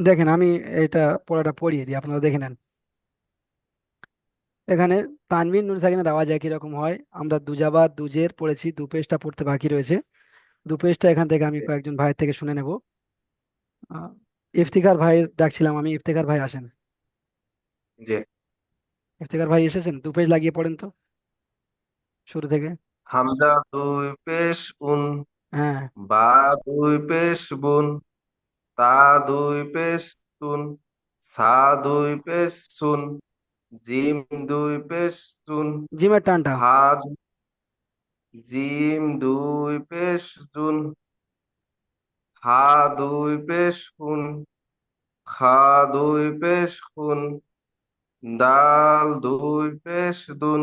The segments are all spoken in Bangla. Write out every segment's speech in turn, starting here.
দেখেন আমি এটা পড়াটা পড়িয়ে দিই, আপনারা দেখে নেন। এখানে তানভীর নুন সাকিনের আওয়াজ একই রকম হয়। আমরা দুজাবার দুজের পড়েছি, দু পেজটা পড়তে বাকি রয়েছে। দু পেজটা এখান থেকে আমি কয়েকজন ভাইয়ের থেকে শুনে নেব। আহ, ইফতিখার ভাই ডাকছিলাম আমি, ইফতিখার ভাই আসেন। যে ইফতিখার ভাই এসেছেন, দু পেজ লাগিয়ে পড়েন তো শুরু থেকে। হামজা দুই পেশ উন, হ্যাঁ। বা দুই পেশ বুন, তা দুই পেশ তুন, সা দুই পেশ সুন, জিম দুই পেশ তুন, জিমের টানটা। হা জিম দুই পেশ জুন, হা দুই পেশ হুন, খা দুই পেশ হুন, দাল দুই পেশ দুন,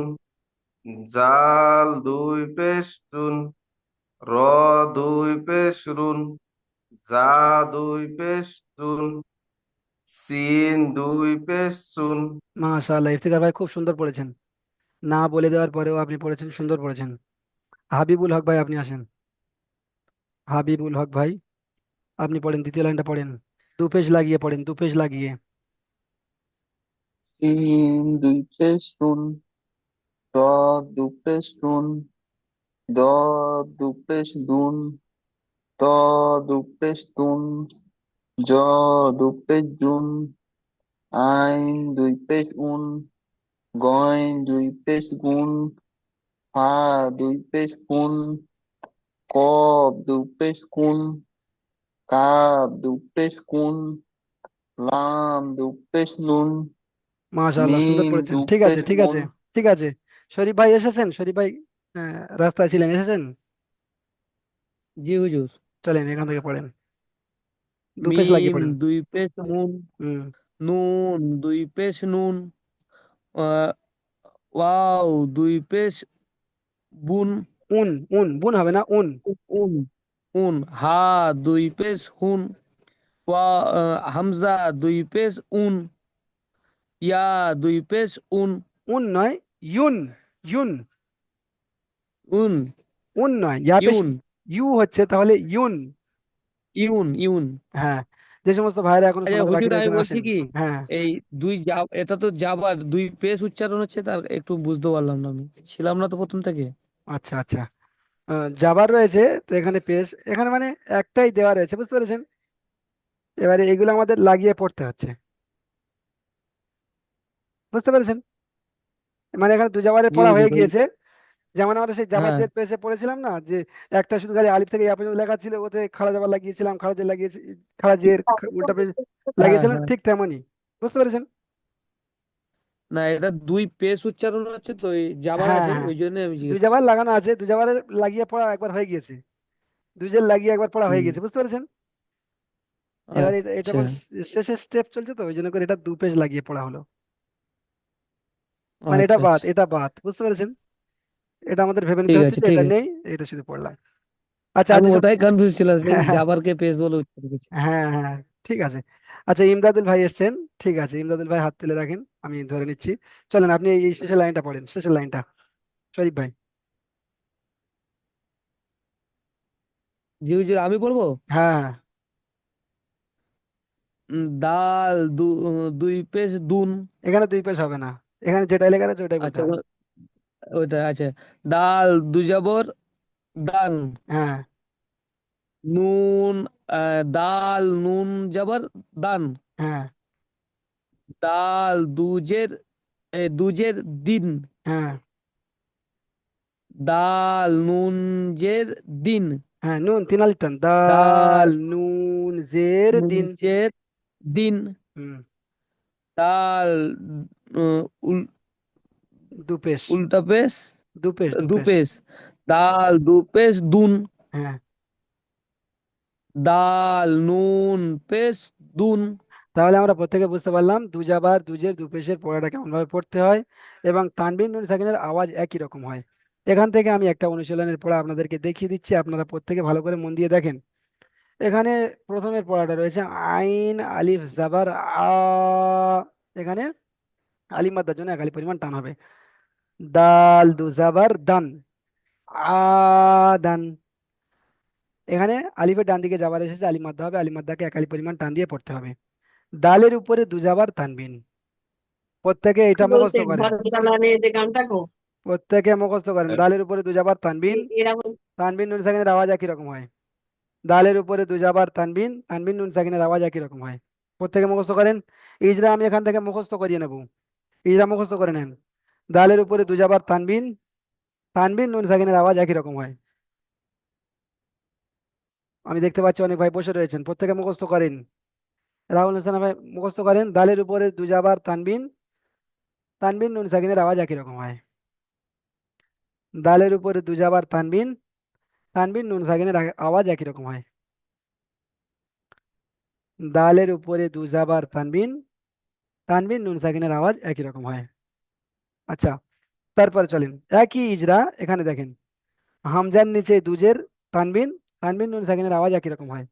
জাল দুই পেশ দুন, র দুই পেশ রুন, জা দুই পেশ দুন, সিন দুই পেশ সুন। মাশাআল্লাহ, ইফতিখার ভাই খুব সুন্দর পড়েছেন। না বলে দেওয়ার পরেও আপনি পড়েছেন, সুন্দর পড়েছেন। হাবিবুল হক ভাই আপনি আসেন। হাবিবুল হক ভাই আপনি পড়েন, দ্বিতীয় লাইনটা পড়েন। দু পেজ লাগিয়ে পড়েন, দু পেজ লাগিয়ে। সিন দুই পেশ শূন, র দু পেশ শূন, দ দু পেশ দুন, ত দু পেশ তুন, জ দু পেশ জুন, আইন দুই পেশ উন, গইন দুই পেশ গুন, হা দুই পেশ কুন, কফ দু পেশ কুন, কাফ দু পেশ কুন, লাম দু পেশ নুন, মাশাআল্লাহ, সুন্দর মিম পড়েছেন, দু ঠিক আছে পেশ ঠিক মুন। আছে। ঠিক আছে। শরীফ ভাই এসেছেন, শরীফ ভাই রাস্তায় ছিলেন, এসেছেন। জি হুজুর। চলেন এখান থেকে পড়েন, দু পেজ লাগিয়ে মিম পড়েন। দুই পেশ মুন, হুম। নুন দুই পেশ নুন, আহ, ওয়াও দুই পেশ বুন, উন। উন বুন হবে না, উন। উন উন, হা দুই পেশ হুন, হামজা দুই পেশ উন, ইয়া দুই পেশ উন, উন নয়, ইউন। ইউন। উন উন নয়, ইয়া পেশ ইউন ইউ হচ্ছে, তাহলে ইউন। Yoon Yoon. হ্যাঁ। যে সমস্ত ভাইরা এখনো আচ্ছা শোনাতে বাকি হুজুর, আমি রয়েছেন বলছি আসেন। কি, হ্যাঁ। এই এটা তো যাবার দুই পেশ উচ্চারণ হচ্ছে, তার একটু বুঝতে পারলাম না, আমি ছিলাম না তো প্রথম থেকে। আচ্ছা আচ্ছা। জাবার রয়েছে, তো এখানে পেশ, এখানে মানে একটাই দেওয়া রয়েছে, বুঝতে পেরেছেন। এবারে এগুলো আমাদের লাগিয়ে পড়তে হচ্ছে, বুঝতে পেরেছেন। মানে এখানে দু জাবারে জি পড়া হুজুর হয়ে গিয়েছে। যেমন আমরা সেই জাবার হ্যাঁ জের পেশে পড়েছিলাম না, যে একটা শুধু খালি আলিফ থেকে ইয়া পর্যন্ত লেখা ছিল, ওতে খাড়া জাবার লাগিয়েছিলাম, খাড়া জের লাগিয়েছি, খাড়া জের উল্টা পেশ হ্যাঁ লাগিয়েছিলাম, হ্যাঁ। ঠিক তেমনই। বুঝতে পেরেছেন। না, এটা দুই পেশ উচ্চারণ হচ্ছে তো, এই যাবার হ্যাঁ আছে, হ্যাঁ। ওই জন্য আমি দু জিজ্ঞেস জাবার লাগানো আছে, দু জাবারের লাগিয়ে পড়া একবার হয়ে গিয়েছে। দু জের লাগিয়ে একবার পড়া হয়ে হুম। গেছে, বুঝতে পেরেছেন। এবার এটা আচ্ছা এখন শেষের স্টেপ চলছে, তো ওই জন্য করে এটা দু পেজ লাগিয়ে পড়া হলো। মানে এটা আচ্ছা বাদ, আচ্ছা। এটা বাদ, বুঝতে পেরেছেন। এটা আমাদের ভেবে নিতে ঠিক হচ্ছে আছে যে ঠিক এটা আছে। নেই, এটা শুধু পড়লাম। আচ্ছা আমি আচ্ছা ওটাই কনফিউজ ছিলাম যে হ্যাঁ হ্যাঁ যাবারকে পেশ বলে উচ্চারণ করছি। হ্যাঁ হ্যাঁ, ঠিক আছে। আচ্ছা ইমদাদুল ভাই এসছেন। ঠিক আছে, ইমদাদুল ভাই হাত তুলে রাখেন, আমি ধরে নিচ্ছি। চলেন আপনি এই শেষের লাইনটা পড়েন, শেষের লাইনটা, শরীফ ভাই। জি হুজুর, আমি বলবো। হ্যাঁ হ্যাঁ। দাল দুই পেশ দুন। এখানে দুই পেশ হবে না, এখানে যেটাই লেখা আছে ওটাই বলতে আচ্ছা হবে। ওইটা আছে। দাল দুই জবর দান, হ্যাঁ নুন দাল নুন জবর দান, হ্যাঁ দাল দুজের দিন, হ্যাঁ দাল নুন জের দিন, হ্যাঁ, নুন তিন আলিফ টান, দাল দাল নুন জের নুন দিন। জের দিন, হুম। দাল উম, উল দু পেশ। উল্টা পেশ দু পেশ, দু দু পেশ। পেশ, দাল দু পেশ দুন, হ্যাঁ। দাল নুন পেশ দুন। তাহলে আমরা প্রত্যেকে বুঝতে পারলাম দুজাবার দুজের দু পেশের পড়াটা কেমন ভাবে পড়তে হয়, এবং তানবিন নুন সাকিনের আওয়াজ একই রকম হয়। এখান থেকে আমি একটা অনুশীলনের পড়া আপনাদেরকে দেখিয়ে দিচ্ছি, আপনারা প্রত্যেকে ভালো করে মন দিয়ে দেখেন। এখানে প্রথমের পড়াটা রয়েছে আইন আলিফ জাবার আ। এখানে আলিফ মাদ্দার জন্য এক আলিফ পরিমাণ টান হবে। দাল দু জাবার দান, আদান। এখানে আলিফের ডান দিকে যাবার এসেছে, আলিফ মাদ্দা হবে, আলিফ মাদ্দাকে একালি পরিমাণ টান দিয়ে পড়তে হবে। দালের উপরে দুজাবার তানবিন, প্রত্যেকে কি এটা বলছে মুখস্থ করেন। ঘর জ্বালানে যে গানটা গো? প্রত্যেকে মুখস্থ করেন, দালের উপরে দুজাবার তানবিন। এরা বল- তানবিন নুন সাকিনের আওয়াজ একই রকম হয়। দালের উপরে দুজাবার তানবিন, তানবিন নুন সাকিনের আওয়াজ একই রকম হয়। প্রত্যেকে মুখস্থ করেন। ইজরা আমি এখান থেকে মুখস্থ করিয়ে নেব, ইজরা মুখস্থ করে নেন। দালের উপরে দুজাবার তানবিন, তানবিন নুন সাকিনের আওয়াজ একই রকম হয়। আমি দেখতে পাচ্ছি অনেক ভাই বসে রয়েছেন, প্রত্যেকে মুখস্থ করেন। রাহুল হোসেন ভাই মুখস্থ করেন, দালের উপরে দুজাবার তানবিন, তানবিন নুন সাকিনের আওয়াজ একই রকম হয়। দালের উপরে দুজাবার তানবিন, তানবিন নুন সাকিনের আওয়াজ একই রকম হয়। দালের উপরে দুজাবার তানবিন, তানবিন নুন সাকিনের আওয়াজ একই রকম হয়। আচ্ছা, তারপর চলেন একই ইজরা। এখানে দেখেন, হামজার নিচে দুজের তানবিন, তানবিন নুন সাকিনের আওয়াজ একই রকম হয়।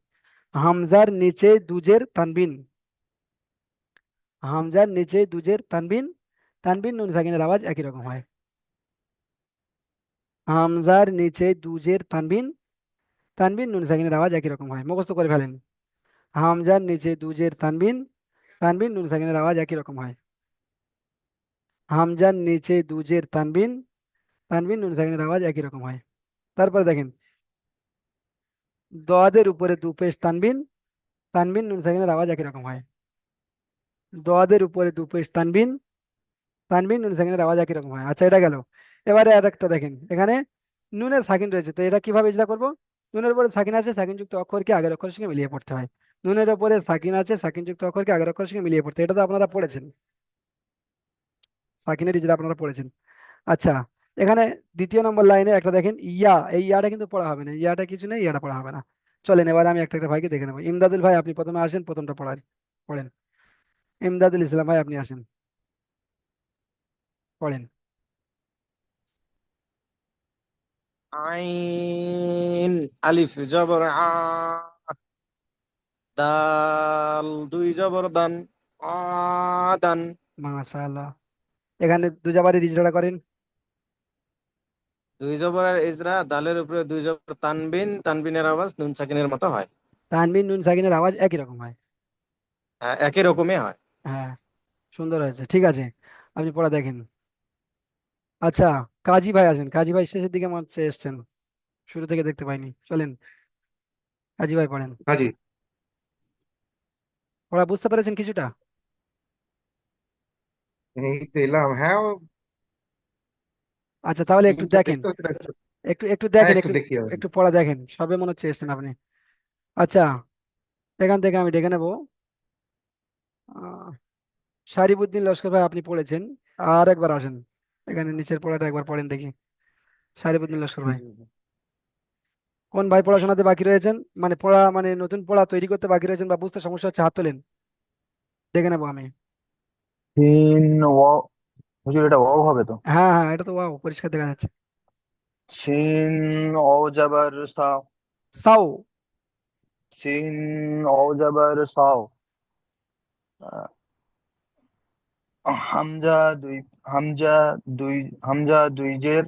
হামজার নিচে দুজের তানবিন, হামজার নিচে দুজের তানবিন, তানবিন নুন সাকিনের আওয়াজ একই রকম হয়। হামজার নিচে দুজের তানবিন, তানবিন নুন সাকিনের আওয়াজ একই রকম হয়। মুখস্থ করে ফেলেন। হামজার নিচে দুজের তানবিন, তানবিন নুন সাকিনের আওয়াজ একই রকম হয়। হামজার নিচে দুজের তানবিন, তানবিন নুন সাকিনের আওয়াজ একই রকম হয়। তারপর দেখেন, দোয়াদের উপরে দু পেশ তানবিন, তানবিন নুন সাকিনের আওয়াজ একই রকম হয়। দোয়াদের উপরে দু পেশ তানবিন, তানবিন নুন সাকিনের আওয়াজ একই রকম হয়। আচ্ছা, এটা গেল। এবারে আর একটা দেখেন, এখানে নুনের সাকিন রয়েছে, তো এটা কিভাবে ইজরা করব? নুনের উপরে সাকিন আছে, সাকিন যুক্ত অক্ষরকে আগের অক্ষরের সঙ্গে মিলিয়ে পড়তে হয়। নুনের উপরে সাকিন আছে, সাকিন যুক্ত অক্ষরকে আগের অক্ষরের সঙ্গে মিলিয়ে পড়তে হয়। এটা তো আপনারা পড়েছেন, সাকিনের ইজরা আপনারা পড়েছেন। আচ্ছা, এখানে দ্বিতীয় নম্বর লাইনে একটা দেখেন ইয়া, এই ইয়াটা কিন্তু পড়া হবে না, ইয়াটা কিছু নেই, ইয়াটা পড়া হবে না। চলেন এবারে আমি একটা একটা ভাইকে দেখে নেবো। ইমদাদুল ভাই আপনি প্রথমে আসেন, প্রথমটা পড়ান, পড়েন। ইমদাদুল ইসলাম ভাই আপনি আসেন, পড়েন। আইন আলিফ জবর আ, দাল দুই জবর দান, আদান। মাশাআল্লাহ। এখানে দুজাবারের ইজরাটা করেন। দুই জবরের ইজরা, দালের উপরে দুই জবর তানবিন, তানবিনের আওয়াজ নুন সাকিনের মতো হয়। তানবিন নুন সাকিনের আওয়াজ একই রকম হয়। হ্যাঁ, একই রকমই হয়। হ্যাঁ, সুন্দর হয়েছে, ঠিক আছে। আপনি পড়া দেখেন। আচ্ছা, কাজী ভাই আসেন, কাজী ভাই শেষের দিকে মনে হচ্ছে এসছেন, শুরু থেকে দেখতে পাইনি। চলেন কাজী ভাই পড়েন। হাজি, পড়া বুঝতে পেরেছেন কিছুটা? এই তো এলাম। হ্যাঁ, আচ্ছা, তাহলে একটু স্ক্রিনটা দেখেন, দেখতে হচ্ছে না। একটু একটু হ্যাঁ, দেখেন, একটু একটু দেখি হবে। একটু পড়া দেখেন, সবে মনে হচ্ছে এসছেন আপনি। আচ্ছা, এখান থেকে আমি ডেকে নেব শারিবুদ্দিন লস্কর ভাই, আপনি পড়েছেন, আর একবার আসেন। এখানে নিচের পড়াটা একবার পড়েন দেখি। শারিবুদ্দিন লস্কর ভাই, কোন ভাই পড়াশোনাতে বাকি রয়েছেন, মানে পড়া মানে নতুন পড়া তৈরি করতে বাকি রয়েছেন বা বুঝতে সমস্যা হচ্ছে, হাত তোলেন, দেখে নেবো আমি। সিন ওয়াও, হুজুর এটা ওয়াও হবে তো? হ্যাঁ হ্যাঁ, এটা তো ওয়াও, পরিষ্কার দেখা যাচ্ছে। সিন ওয়াও জাবার সা, সাও। সিন ওয়াও জাবার সাও। হামজা দুই, হামজা দুই, হামজা দুই জের,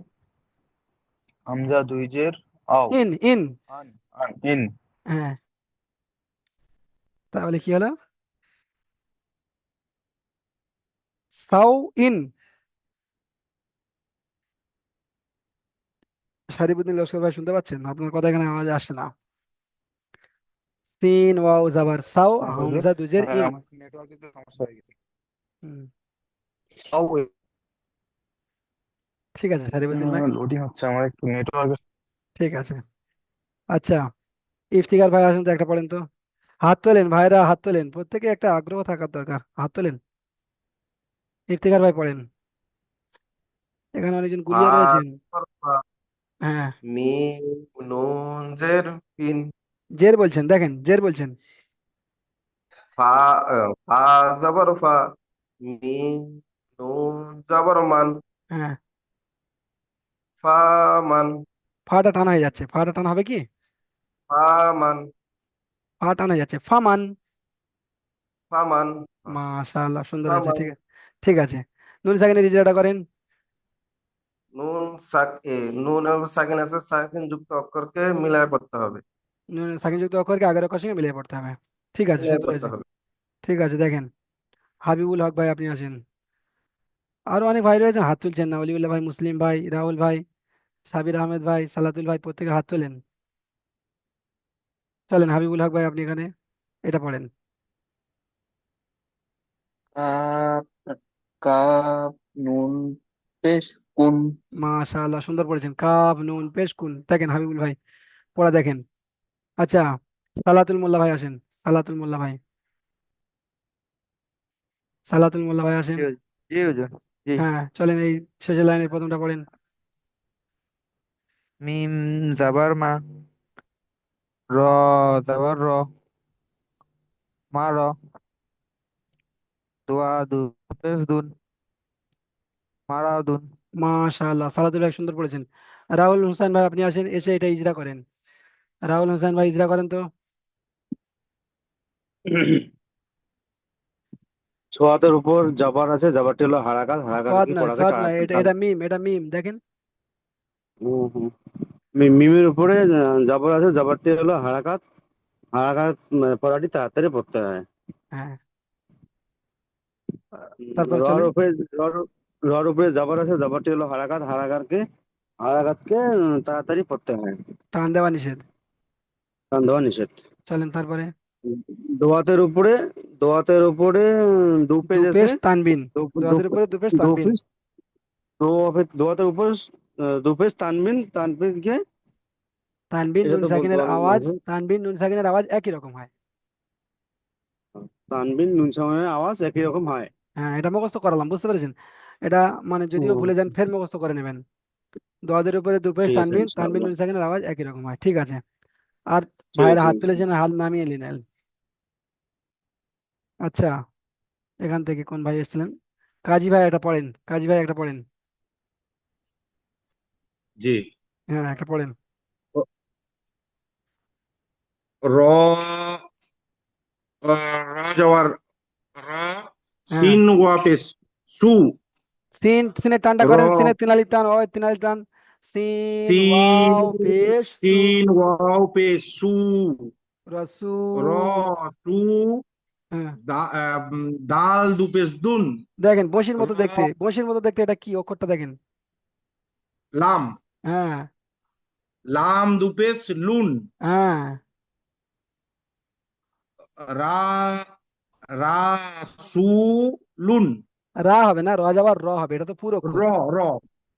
হামজা দুই জের আও, ইন ইন। আন, আন ইন। হ্যাঁ, তাহলে কি হলো? Sao in. শারিবুদ্দিন লস্কর ভাই শুনতে পাচ্ছেন? আপনার কথা এখানে আওয়াজ আসছে না। তিন ওয়াও জাবার সাও, হ্যাঁ হুজুর, হামজা দুজের হ্যাঁ ইন। আমার নেটওয়ার্কের তো সমস্যা হয়ে গেছে। হুম, সাও, ঠিক আছে শারিবুদ্দিন ভাই, লোডিং হচ্ছে আমার একটু নেটওয়ার্ক। ঠিক আছে। আচ্ছা, ইফতিকার ভাই আসুন তো, একটা পড়েন তো। হাত তোলেন ভাইরা, হাত তোলেন, প্রত্যেকে একটা আগ্রহ থাকার দরকার, হাত তোলেন। ইফতিকার ভাই পড়েন। এখানে অনেকজন ফা গুলিয়ে রয়েছেন। জবর ফা, হ্যাঁ, মিম নুন জের পিন, জের বলছেন, দেখেন জের বলছেন। ফা ফা জবর ফা, মিম নুন জবর মান, হ্যাঁ, ফা মান, ফাটা টানা হয়ে যাচ্ছে, ফাটা টানা হবে কি? ফা মান, ফা টানা হয়ে যাচ্ছে, ফামান। ফা মান, মাশাআল্লাহ, সুন্দর ফা হয়েছে, মান। ঠিক আছে, ঠিক আছে। নুন সাকিনের ইজরাটা করেন। নুন সাক এ নুন এবং সাকিন আছে, সাকিন যুক্ত অক্ষরকে মিলায় পড়তে হবে। নুন সাকিনযুক্ত অক্ষরকে আগের অক্ষরের সঙ্গে মিলিয়ে পড়তে হবে। ঠিক আছে, মিলিয়ে সুন্দর পড়তে হয়েছে। হবে। ঠিক আছে, দেখেন হাবিবুল হক ভাই আপনি আসেন। আরো অনেক ভাই রয়েছেন, হাত তুলছেন না। অলিউল্লাহ ভাই, মুসলিম ভাই, রাহুল ভাই, সাবির আহমেদ ভাই, সালাতুল ভাই, প্রত্যেকে হাত তোলেন। চলেন হাবিবুল হক ভাই আপনি এখানে এটা পড়েন। কাপ, কাপ, নুন, পেশ, কুন। মাশাআল্লাহ, সুন্দর পড়েছেন। কাফ নুন পেশ কুন, দেখেন হাবিবুল ভাই পড়া দেখেন। আচ্ছা, সালাতুল মোল্লা ভাই আসেন। সালাতুল মোল্লা ভাই, সালাতুল মোল্লা ভাই আসেন। জি হুজুর, জি হুজুর, জি। হ্যাঁ চলেন, এই শেষের লাইনের প্রথমটা পড়েন। মিম জাবার মা, র জাবার র, মা র, দোয়া দু পেশ দুন, মারা দুন। মাশাআল্লাহ, সালাতুল ভাই সুন্দর পড়েছেন। রাহুল হোসেন ভাই আপনি আসেন, এসে এটা ইজরা করেন। রাহুল হোসেন ভাই ইজরা করেন তো। ছোয়াতের উপর জাবার আছে, জাবারটি হলো হারাকাত, সৎ হারাকাতকে নয়, পড়াকে সৎ নয়, এটা এটা মিম, এটা মিম দেখেন। হুম, হুম। মিমের উপরে জাবার আছে, জাবারটি হলো হারাকাত, হারাকাত পড়াটি তাড়াতাড়ি পড়তে হয়। হ্যাঁ, তারপর রর চলেন। উপরে রর রর উপরে জাবার আছে, জাবারটি হলো হারাকাত, হারাকাতকে তাড়াতাড়ি পড়তে হয়। টান দেওয়া নিষেধ। কারণ দেওয়া নিষেধ। চলেন তারপরে। দোয়াতের উপরে দোয়াতের উপরে দু পেজ আছে, দুপেশ তানবিন। দু দু দোয়াদের উপরে দুপেশ দু তানবিন। পেজ দোয়াতের উপর দু পেজ তানবিনকে তানবিন এটা নুন তো বলতে সাকিনের পারলাম না আওয়াজ, ভাই। তানবিন নুন সাকিনের আওয়াজ একই রকম হয়। তানবিন নুন সামনের আওয়াজ একই রকম হয়। হ্যাঁ, এটা মুখস্থ করালাম, বুঝতে পেরেছেন? এটা মানে যদিও হুম, ভুলে যান ফের মুখস্থ করে নেবেন। দোয়াদের উপরে দুপেশ ঠিক আছে তানবিন, তানবিন ইনশাআল্লাহ। নুন সাকিনের আওয়াজ একই রকম হয়। ঠিক আছে। আর ঠিক ভাইরা আছে হাত তুলেছেন, ইনশাআল্লাহ। হাত নামিয়ে নিলেন। আচ্ছা, এখান থেকে কোন ভাই এসেছিলেন? কাজী ভাই একটা পড়েন, কাজী ভাই একটা পড়েন। জি। হ্যাঁ একটা পড়েন। র র যাওয়ার র, হ্যাঁ, সিন ওয়া পেশ সু, সিন, সিনের টানটা র, করেন, সিনের তিন আলিফ টান, ওই তিন আলিফ টান। সিন সিন ওয়াও পেশ সু, সিন ওয়াও পেশ সু, রসু। র, সু, হ্যাঁ, দাল দু পেশ দুন, দেখেন বসির র, মতো দেখতে, বসির মতো দেখতে, এটা কি অক্ষরটা দেখেন। লাম, হ্যাঁ, লাম দু পেশ লুন, হ্যাঁ, রা, রা, সু, লুন, রা হবে না, র যাবার র হবে, এটা তো পুরো র, অক্ষর। র,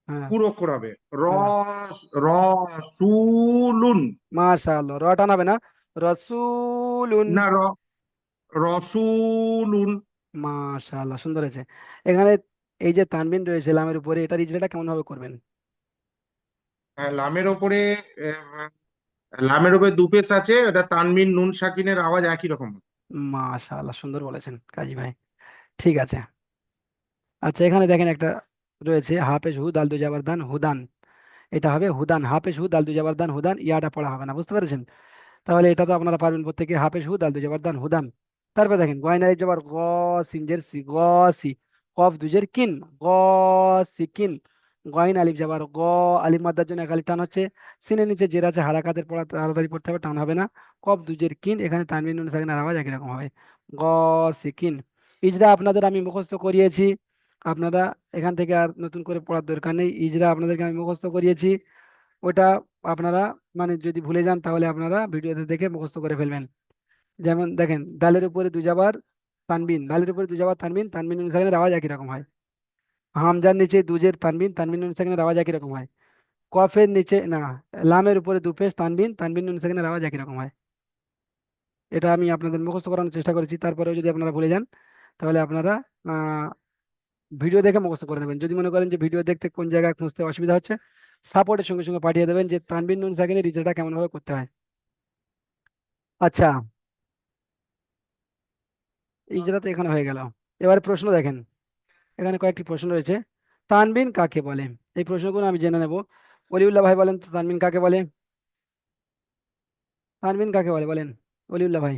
হ্যাঁ, পুরো করাবে, র, হ্যাঁ, র, সু, লুন, মাশাআল্লাহ, র টান হবে না, রসুলুন। না, রসুলুন। মাশাআল্লাহ, সুন্দর হয়েছে। এখানে এই যে তানবিন রয়েছে লামের উপরে, এটার ইজরাটা কেমন ভাবে করবেন? লামের ওপরে লামের ওপরে দু পেশ আছে, এটা তানবিন নুন সাকিনের আওয়াজ একই রকম। মাশাআল্লাহ, সুন্দর বলেছেন কাজী ভাই। ঠিক আছে। আচ্ছা, এখানে দেখেন একটা রয়েছে হাফেজ হু দাল দু জাবার দান হুদান। এটা হবে হুদান, হাফেজ হু দাল দু জাবার দান হুদান, ইয়াটা পড়া হবে না, বুঝতে পেরেছেন? তাহলে এটা তো আপনারা পারবেন প্রত্যেকে, হাফেজ হু দাল দু জাবার দান হুদান। তারপর দেখেন গয়না আলিফ জবর গ, সিনজের সি গ, সি, কফ দুজের কিন, গ, সিকিন। গয়না আলিফ জবর গ, আলিফ মাদ্দার জন্য এক আলিফ টান হচ্ছে। সিনের নিচে জের আছে, হারাকাতের পড়া তাড়াতাড়ি পড়তে হবে, টান হবে না। কফ দুজের কিন, এখানে তানবিন নুন সাকিনের আওয়াজ একই রকম হবে, গ, সিকিন। ইজরা আপনাদের আমি মুখস্থ করিয়েছি, আপনারা এখান থেকে আর নতুন করে পড়ার দরকার নেই। ইজরা আপনাদেরকে আমি মুখস্থ করিয়েছি, ওটা আপনারা মানে যদি ভুলে যান তাহলে আপনারা ভিডিওতে দেখে মুখস্থ করে ফেলবেন। যেমন দেখেন দালের উপরে দুজাবার তানবিন, দালের উপরে দুজাবার তানবিন, তানবিন নুন সাকিনের আওয়াজ একই রকম হয়। হামজার নিচে দুজের তানবিন, তানবিন নুন সাকিনের আওয়াজ একই রকম হয়। কফের নিচে না, লামের উপরে দুপেশ তানবিন, তানবিন নুন সাকিনের আওয়াজ একই রকম হয়। এটা আমি আপনাদের মুখস্থ করানোর চেষ্টা করেছি, তারপরেও যদি আপনারা ভুলে যান তাহলে আপনারা আহ ভিডিও দেখে মুখস্থ করে নেবেন। যদি মনে করেন যে ভিডিও দেখতে কোন জায়গায় খুঁজতে অসুবিধা হচ্ছে, সাপোর্টের সঙ্গে সঙ্গে পাঠিয়ে দেবেন যে তানবিন নুন সাকিনের রিজাল্টটা কেমন ভাবে করতে হয়। আচ্ছা, ইজরা তো এখানে হয়ে গেল। এবারে প্রশ্ন দেখেন, এখানে কয়েকটি প্রশ্ন রয়েছে। তানবিন কাকে বলে? এই প্রশ্নগুলো আমি জেনে নেব। অলিউল্লাহ ভাই বলেন তো তানবিন কাকে বলে? তানবিন কাকে বলে বলেন, অলিউল্লাহ ভাই।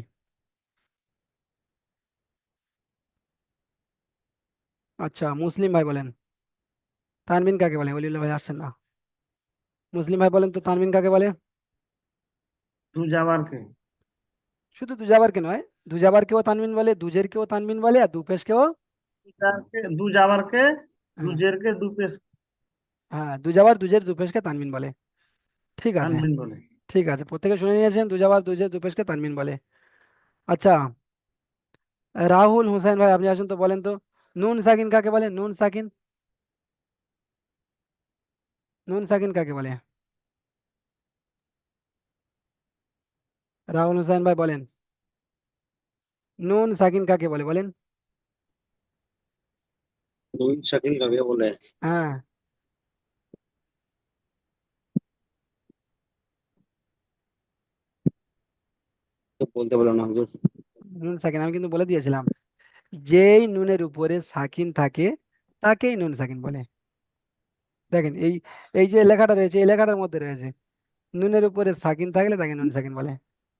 আচ্ছা, মুসলিম ভাই বলেন তানবিন কাকে বলে? অলিউল্লাহ ভাই আসছেন না। মুসলিম ভাই বলেন তো তানবিন কাকে বলে? দুজাবারকে শুধু দুজাবারকে নয়, দুজাবারকেও তানবিন বলে, দুজেরকেও তানবিন বলে, আর দুপেশকেও। দুজাবারকে হ্যাঁ, দুজেরকে দুপেশ হ্যাঁ, দুজাবার দুজের দুপেশকে তানবিন বলে। ঠিক আছে, তানবিন বলে। ঠিক আছে, প্রত্যেকে শুনে নিয়েছেন, দুজাবার দুজের দুপেশকে তানবিন বলে। আচ্ছা, রাহুল হোসেন ভাই আপনি আসুন তো, বলেন তো নুন সাকিন কাকে বলে? নুন সাকিন, নুন সাকিন কাকে বলে? রাহুল হোসেন ভাই বলেন, নুন সাকিন কাকে বলে বলেন? নুন সাকিন কাকে বলে? হ্যাঁ, তো বলতে বলো না হুজুর। নুন সাকিন আমি কিন্তু বলে দিয়েছিলাম, যেই নুনের উপরে সাকিন থাকে তাকেই নুন সাকিন বলে। দেখেন এই এই যে লেখাটা রয়েছে, এই লেখাটার মধ্যে রয়েছে, নুনের উপরে সাকিন থাকলে তাকে নুন সাকিন বলে।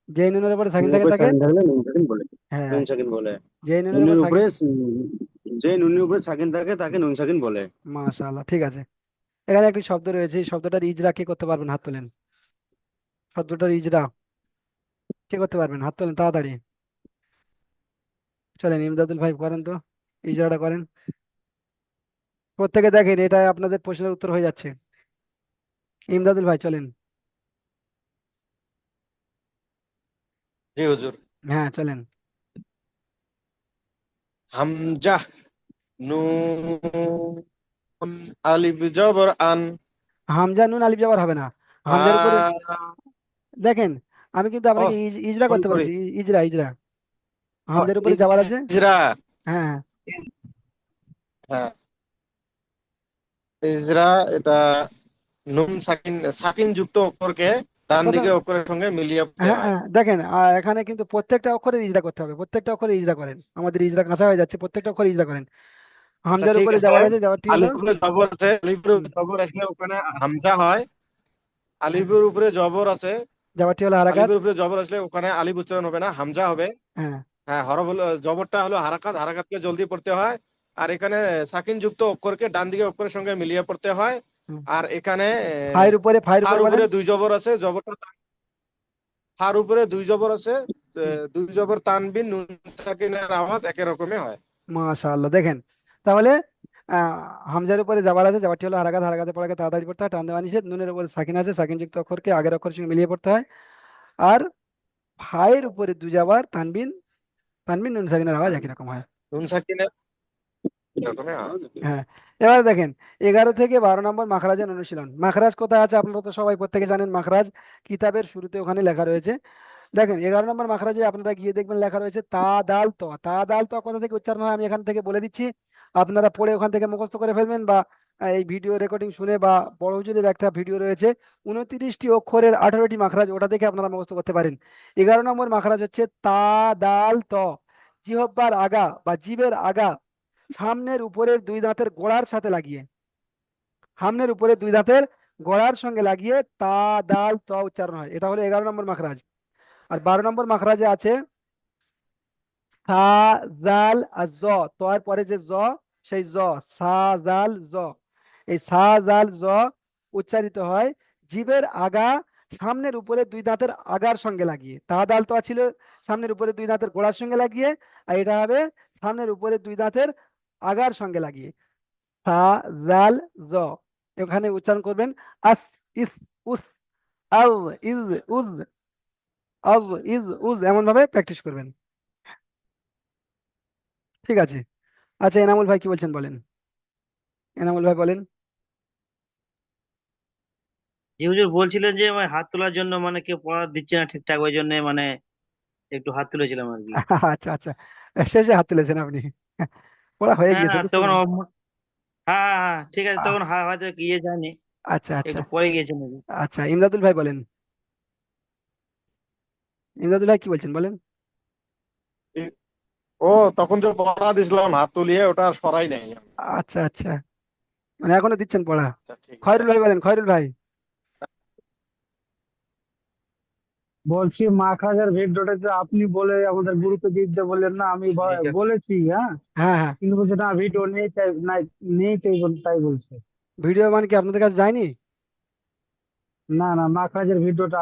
যেই নুনের উপরে সাকিন নুনের থাকে উপরে তাকে, সাকিন থাকলে নুন সাকিন বলে। হ্যাঁ, নুন সাকিন বলে। যেই নুনের উপর নুনের উপরে সাকিন। যে নুনের উপরে সাকিন থাকে তাকে নুন সাকিন বলে। মাশাআল্লাহ, ঠিক আছে। এখানে একটি শব্দ রয়েছে, এই শব্দটার ইজরা কে করতে পারবেন? হাত তোলেন। শব্দটার ইজরা কে করতে পারবেন? হাত তোলেন তাড়াতাড়ি। চলেন ইমদাদুল ভাই করেন তো, ইজরাটা করেন। প্রত্যেকে দেখেন, এটা আপনাদের প্রশ্নের উত্তর হয়ে যাচ্ছে। ইমদাদুল ভাই চলেন। জি হুজুর। হ্যাঁ চলেন। হামজা, নুন, আলিফ জবর আন, হামজা নুন আলিফ জবর হবে না। আ হামজার উপরে দেখেন, আমি কিন্তু ও আপনাকে ইজরা সরি করতে সরি বলছি, ইজরা ইজরা। হামজার উপরে যাবার আছে। ইজরা। হ্যাঁ, হ্যাঁ, হ্যাঁ, ইজরা, এটা নুন সাকিন, সাকিন যুক্ত অক্ষরকে ডান কথা, দিকে অক্ষরের সঙ্গে মিলিয়ে পড়তে হ্যাঁ, হয়। হ্যাঁ, দেখেন এখানে কিন্তু প্রত্যেকটা অক্ষরে ইজরা করতে হবে, প্রত্যেকটা অক্ষরে ইজরা করেন, আমাদের ইজরা কাঁচা হয়ে যাচ্ছে, প্রত্যেকটা অক্ষরে ইজরা করেন। আচ্ছা হামজার ঠিক উপরে আছে, যাবার আছে, যাবারটি হলো। আলিফের উপরে জবর আছে, আলিফের হুম, উপরে জবর আসলে ওখানে হামজা হয়। হ্যাঁ, আলিফের উপরে জবর আছে, যাবারটি হলো হারাকাত। আলিফের উপরে জবর আসলে ওখানে আলিফ উচ্চারণ হবে না, হামজা হবে। হ্যাঁ, হ্যাঁ, হরফ হলো, জবরটা হলো হারাকাত, হারাকাতকে জলদি পড়তে হয়। আর এখানে সাকিন যুক্ত অক্ষরকে ডান দিকে অক্ষরের সঙ্গে মিলিয়ে পড়তে হয়। হুম। আর এখানে ফাইয়ের হার উপরে বলেন। উপরে দুই জবর আছে, জবরটা হার উপরে দুই জবর আছে, হুম, দুই জবর তানবিন নুন সাকিনের আওয়াজ একই রকমই হয়। মাশাআল্লাহ, দেখেন তাহলে আহ, হামজার উপরে যাবার আছে, যাবারটি হলো হারাকাত, হারাকাতে পড়াকে তাড়াতাড়ি পড়তে হয়, টান দেওয়া নিষেধ। নুনের উপরে সাকিন আছে, সাকিন যুক্ত অক্ষরকে আগের অক্ষরের সঙ্গে মিলিয়ে পড়তে হয়। আর ফাইয়ের উপরে দুজাবার তানবিন, তানবিন নুন সাকিনের আওয়াজ একই রকম হয়। নুন সাকিনের এরকমই হয়। হ্যাঁ, এবার দেখেন 11 থেকে 12 নম্বর মাখরাজের অনুশীলন। মাখরাজ কোথায় আছে? আপনারা তো সবাই প্রত্যেকে জানেন, মাখরাজ কিতাবের শুরুতে ওখানে লেখা রয়েছে। দেখেন 11 নম্বর মাখরাজে আপনারা গিয়ে দেখবেন লেখা রয়েছে তা দাল ত। তা দাল ত কোথা থেকে উচ্চারণ হয় আমি এখান থেকে বলে দিচ্ছি, আপনারা পড়ে ওখান থেকে মুখস্থ করে ফেলবেন, বা এই ভিডিও রেকর্ডিং শুনে, বা বড় হুজুরের একটা ভিডিও রয়েছে 29টি অক্ষরের 18টি মাখরাজ, ওটা দেখে আপনারা মুখস্থ করতে পারেন। 11 নম্বর মাখরাজ হচ্ছে তা দাল ত। জিহ্বার আগা বা জিভের আগা সামনের উপরের দুই দাঁতের গোড়ার সাথে লাগিয়ে, সামনের উপরে দুই দাঁতের গোড়ার সঙ্গে লাগিয়ে তা দাল ত উচ্চারণ হয়। এটা হলো 11 নম্বর মাখরাজ। আর 12 নম্বর মাখরাজে আছে সা জাল আর জ, তয়ের পরে যে জ, সেই জ, সা জাল জ। এই সা জাল জ উচ্চারিত হয় জিভের আগা সামনের উপরে দুই দাঁতের আগার সঙ্গে লাগিয়ে। তা দাল তো ছিল সামনের উপরে দুই দাঁতের গোড়ার সঙ্গে লাগিয়ে, আর এটা হবে সামনের উপরে দুই দাঁতের আগার সঙ্গে লাগিয়ে। সা জাল জ, এখানে উচ্চারণ করবেন আস, ইস, উস, আল, ইজ, উজ, আজ, ইজ, উজ, এমন ভাবে প্র্যাকটিস করবেন। ঠিক আছে। আচ্ছা, এনামুল ভাই কি বলছেন বলেন, এনামুল ভাই বলেন। জি হুজুর, বলছিলেন যে মানে হাত তোলার জন্য মানে কেউ পড়া দিচ্ছে না ঠিকঠাক, ওই জন্য মানে একটু হাত তুলেছিলাম আর কি। আচ্ছা, আচ্ছা, শেষে হাত তুলেছেন আপনি, পড়া হয়ে হ্যাঁ গিয়েছে হ্যাঁ, বুঝতে তখন পেরেছি। হ্যাঁ হ্যাঁ হ্যাঁ, ঠিক আছে, আহ, তখন হয়তো ইয়ে যায়নি, আচ্ছা, আচ্ছা, একটু পরে গিয়েছে নাকি। আচ্ছা, ইমদাদুল ভাই বলেন, ইমদাদুল ভাই কি বলছেন বলেন। ও, তখন যে পড়া দিছিলাম হাত তুলিয়ে, ওটা আর সরাই নাই। আচ্ছা, আচ্ছা, মানে এখনো দিচ্ছেন পড়া। আচ্ছা ঠিক আছে। খয়রুল ভাই বলেন, খয়রুল ভাই। বলছি মাখরাজের ভিডিওটা যে আপনি বলে আমাদের গ্রুপে দিতে বললেন না, আমি বলেছি, হ্যাঁ, হ্যাঁ, হ্যাঁ, কিন্তু বলছে না ভিডিও নেই, তাই নাই, নেই তাই বলছে। ভিডিও মানে কি আপনাদের কাছে যায়নি? না না, মাখরাজের ভিডিওটা